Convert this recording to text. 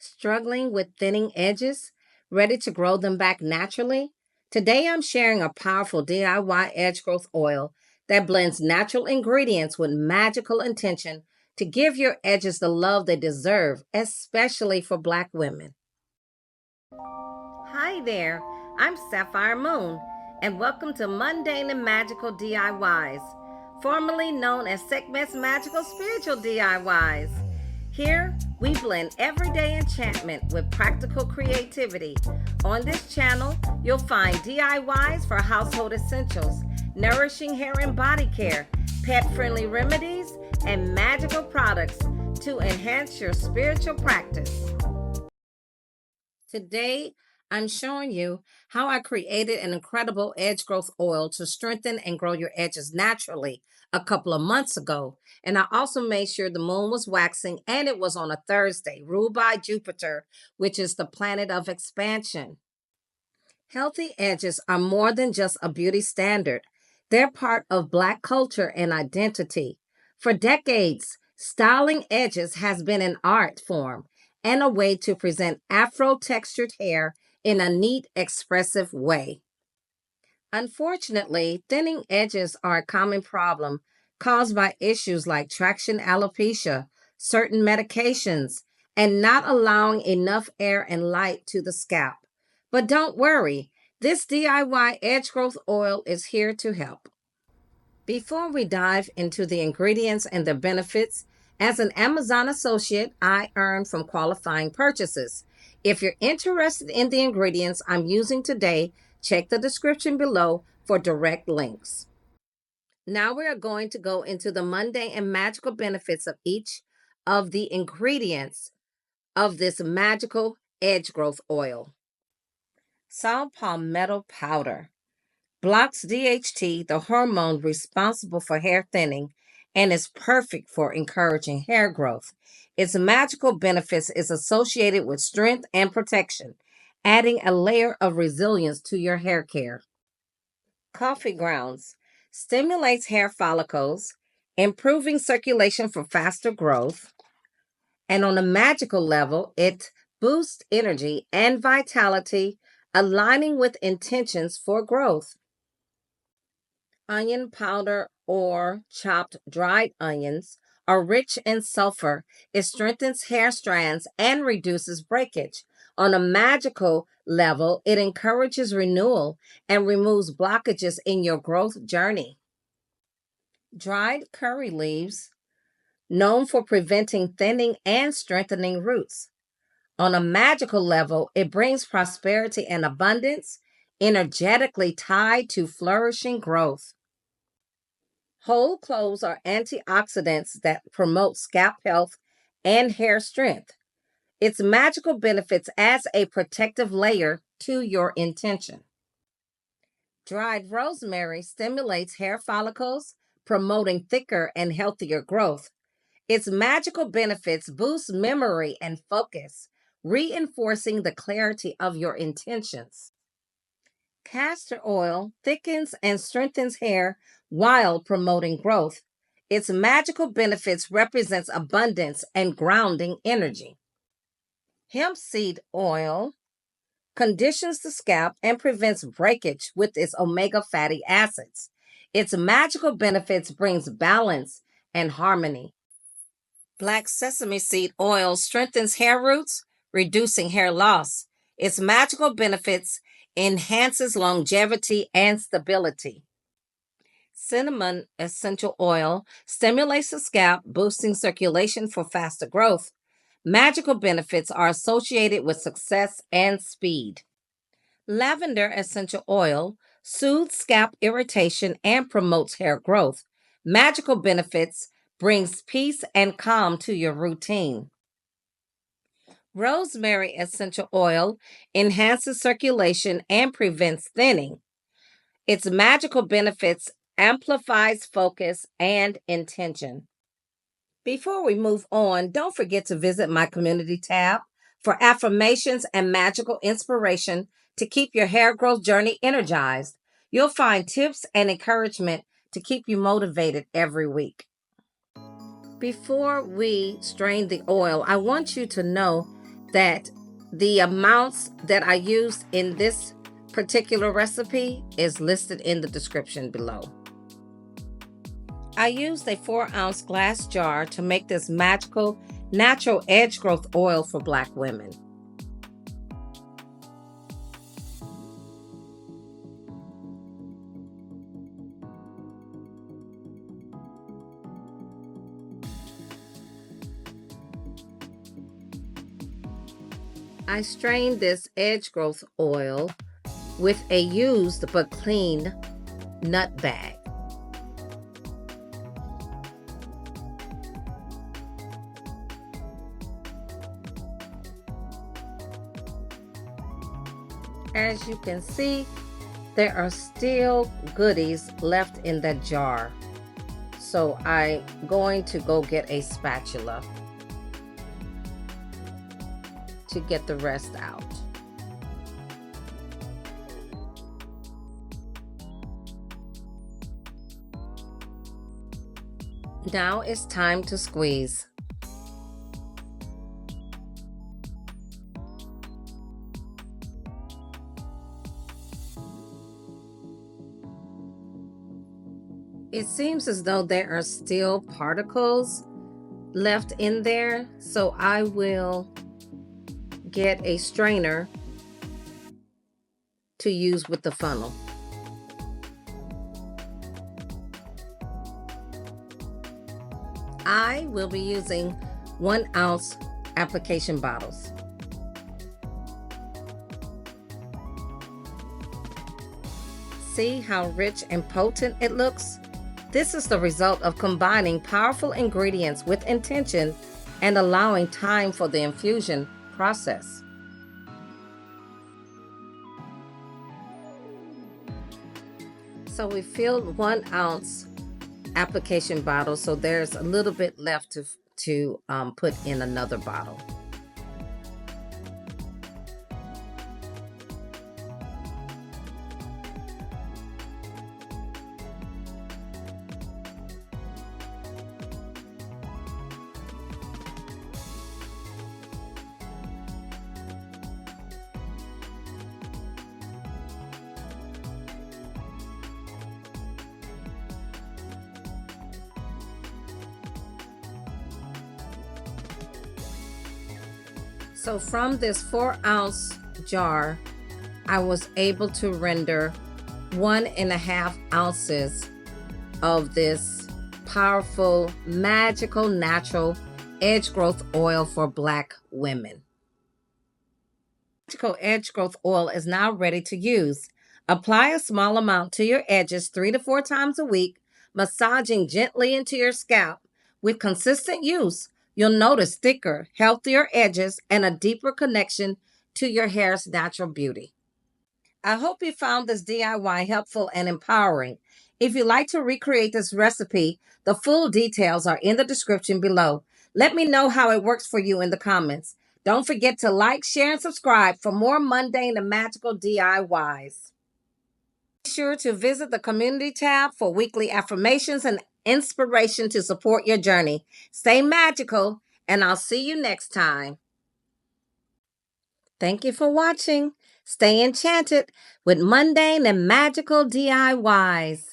Struggling with thinning edges? Ready to grow them back naturally? Today I'm sharing a powerful DIY edge growth oil that blends natural ingredients with magical intention to give your edges the love they deserve, especially for Black women. Hi there, I'm Sapphire Moon, and welcome to Mundane Magickal DIYs, formerly known as Sekhmets Magickal Spiritual DIYs. Here, we blend everyday enchantment with practical creativity. On this channel, you'll find DIYs for household essentials, nourishing hair and body care, pet-friendly remedies, and magical products to enhance your spiritual practice. Today, I'm showing you how I created an incredible edge growth oil to strengthen and grow your edges naturally a couple of months ago. And I also made sure the moon was waxing and it was on a Thursday, ruled by Jupiter, which is the planet of expansion. Healthy edges are more than just a beauty standard. They're part of Black culture and identity. For decades, styling edges has been an art form and a way to present afro-textured hair in a neat, expressive way. Unfortunately, thinning edges are a common problem caused by issues like traction alopecia, certain medications, and not allowing enough air and light to the scalp. But don't worry, this DIY edge growth oil is here to help. Before we dive into the ingredients and their benefits, as an Amazon associate, I earn from qualifying purchases. If you're interested in the ingredients I'm using today, check the description below for direct links. Now we are going to go into the mundane and magical benefits of each of the ingredients of this magical edge growth oil. Saw Palmetto Powder blocks DHT, the hormone responsible for hair thinning, and is perfect for encouraging hair growth. Its magical benefits is associated with strength and protection, adding a layer of resilience to your hair care. Coffee grounds stimulates hair follicles, improving circulation for faster growth. And on a magical level, it boosts energy and vitality, aligning with intentions for growth. Onion powder or chopped dried onions are rich in sulfur. It strengthens hair strands and reduces breakage. On a magical level, it encourages renewal and removes blockages in your growth journey. Dried curry leaves, known for preventing thinning and strengthening roots. On a magical level, it brings prosperity and abundance, energetically tied to flourishing growth. Whole cloves are antioxidants that promote scalp health and hair strength. Its magical benefits as a protective layer to your intention. Dried rosemary stimulates hair follicles, promoting thicker and healthier growth. Its magical benefits boost memory and focus, reinforcing the clarity of your intentions. Castor oil thickens and strengthens hair while promoting growth. Its magical benefits represents abundance and grounding energy. Hemp seed oil conditions the scalp and prevents breakage with its omega fatty acids. Its magical benefits brings balance and harmony. Black sesame seed oil strengthens hair roots, reducing hair loss. Its magical benefits enhances longevity and stability. Cinnamon essential oil stimulates the scalp, boosting circulation for faster growth. Magical benefits are associated with success and speed. Lavender essential oil soothes scalp irritation and promotes hair growth. Magical benefits brings peace and calm to your routine. Rosemary essential oil enhances circulation and prevents thinning. Its magical benefits amplifies focus and intention. Before we move on, don't forget to visit my community tab for affirmations and magical inspiration to keep your hair growth journey energized. You'll find tips and encouragement to keep you motivated every week. Before we strain the oil, I want you to know that the amounts that I used in this particular recipe is listed in the description below. I used a 4-ounce glass jar to make this magical natural edge growth oil for Black women. I strained this edge growth oil with a used but clean nut bag. As you can see, there are still goodies left in that jar. So I'm going to go get a spatula to get the rest out. Now it's time to squeeze. It seems as though there are still particles left in there, so I will get a strainer to use with the funnel. I will be using 1-ounce application bottles. See how rich and potent it looks? This is the result of combining powerful ingredients with intention and allowing time for the infusion process. So we filled 1-ounce application bottle, so there's a little bit left to put in another bottle. So from this 4-ounce jar, I was able to render 1.5 ounces of this powerful, magical, natural edge growth oil for Black women. Magical edge growth oil is now ready to use. Apply a small amount to your edges 3 to 4 times a week, massaging gently into your scalp. With consistent use, you'll notice thicker, healthier edges and a deeper connection to your hair's natural beauty. I hope you found this DIY helpful and empowering. If you'd like to recreate this recipe, the full details are in the description below. Let me know how it works for you in the comments. Don't forget to like, share, and subscribe for more mundane and magical DIYs. Be sure to visit the community tab for weekly affirmations and inspiration to support your journey. Stay magical, and I'll see you next time. Thank you for watching. Stay enchanted with mundane and magical DIYs.